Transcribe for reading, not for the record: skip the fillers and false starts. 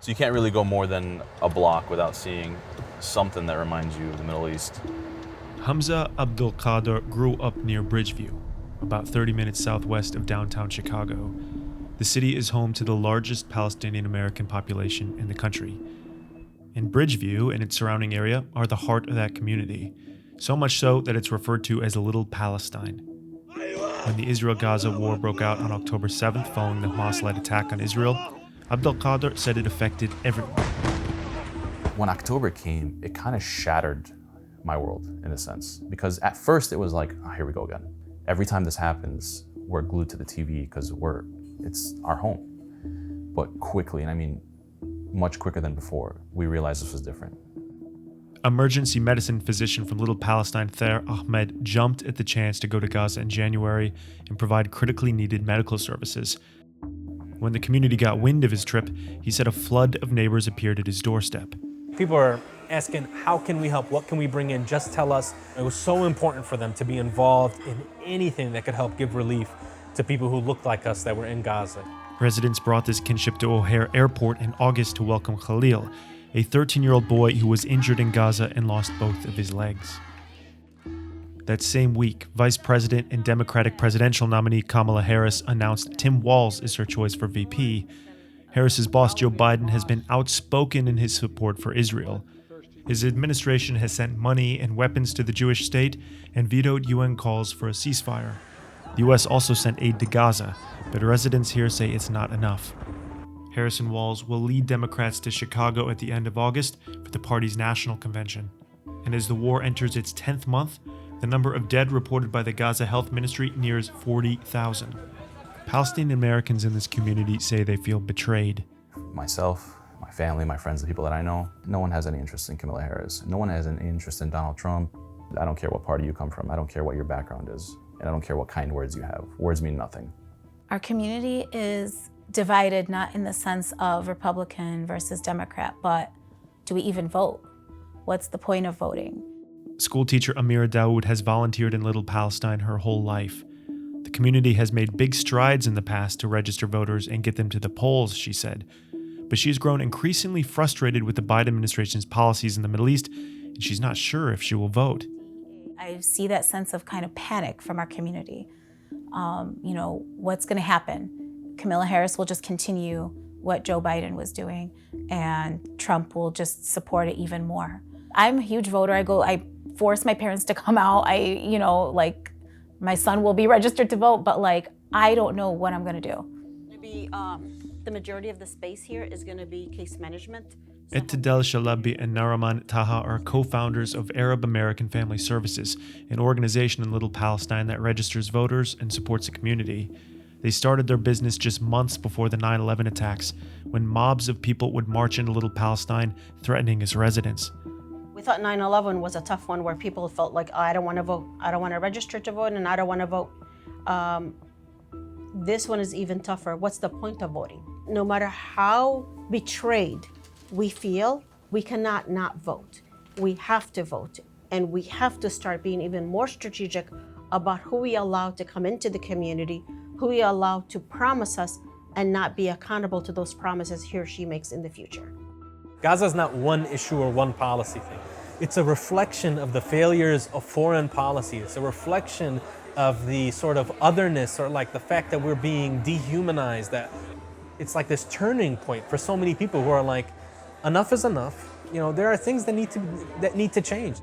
So you can't really go more than a block without seeing something that reminds you of the Middle East. Hamza Abdul Qadir grew up near Bridgeview, about 30 minutes southwest of downtown Chicago. The city is home to the largest Palestinian American population in the country. And Bridgeview and its surrounding area are the heart of that community, so much so that it's referred to as Little Palestine. When the Israel-Gaza war broke out on October 7th following the Hamas-led attack on Israel, Abdul Qadir said it affected everyone. When October came, it kind of shattered my world in a sense, because at first it was like, oh, here we go again. Every time this happens, we're glued to the TV because it's our home. But quickly, and I mean much quicker than before, we realized this was different. Emergency medicine physician from Little Palestine, Thayer Ahmed, jumped at the chance to go to Gaza in January and provide critically needed medical services. When the community got wind of his trip, he said a flood of neighbors appeared at his doorstep. People are asking, how can we help? What can we bring in? Just tell us. It was so important for them to be involved in anything that could help give relief to people who looked like us that were in Gaza. Residents brought this kinship to O'Hare Airport in August to welcome Khalil, a 13-year-old boy who was injured in Gaza and lost both of his legs. That same week, Vice President and Democratic presidential nominee Kamala Harris announced Tim Walz is her choice for VP. Harris's boss, Joe Biden, has been outspoken in his support for Israel. His administration has sent money and weapons to the Jewish state and vetoed UN calls for a ceasefire. The U.S. also sent aid to Gaza, but residents here say it's not enough. Harris and Walz will lead Democrats to Chicago at the end of August for the party's national convention. And as the war enters its 10th month, the number of dead reported by the Gaza Health Ministry nears 40,000. Palestinian Americans in this community say they feel betrayed. Myself, my family, my friends, the people that I know, no one has any interest in Kamala Harris. No one has any interest in Donald Trump. I don't care what party you come from. I don't care what your background is. And I don't care what kind words you have. Words mean nothing. Our community is divided not in the sense of Republican versus Democrat, but do we even vote? What's the point of voting? School teacher Amira Dawood has volunteered in Little Palestine her whole life. The community has made big strides in the past to register voters and get them to the polls, she said. But she's grown increasingly frustrated with the Biden administration's policies in the Middle East, and she's not sure if she will vote. I see that sense of kind of panic from our community. What's going to happen? Kamala Harris will just continue what Joe Biden was doing, and Trump will just support it even more. I'm a huge voter. I force my parents to come out. My son will be registered to vote, but I don't know what I'm going to do. Maybe the majority of the space here is going to be case management. Etidel Shalabi and Naraman Taha are co-founders of Arab American Family Services, an organization in Little Palestine that registers voters and supports the community. They started their business just months before the 9/11 attacks, when mobs of people would march into Little Palestine, threatening its residents. We thought 9/11 was a tough one where people felt like, oh, I don't want to vote. I don't want to register to vote, and I don't want to vote. This one is even tougher. What's the point of voting? No matter how betrayed we feel, we cannot not vote. We have to vote, and we have to start being even more strategic about who we allow to come into the community, who we allow to promise us, and not be accountable to those promises he or she makes in the future. Gaza is not one issue or one policy thing. It's a reflection of the failures of foreign policy. It's a reflection of the sort of otherness, or the fact that we're being dehumanized, that it's like this turning point for so many people who are like, enough is enough. There are things that need to change.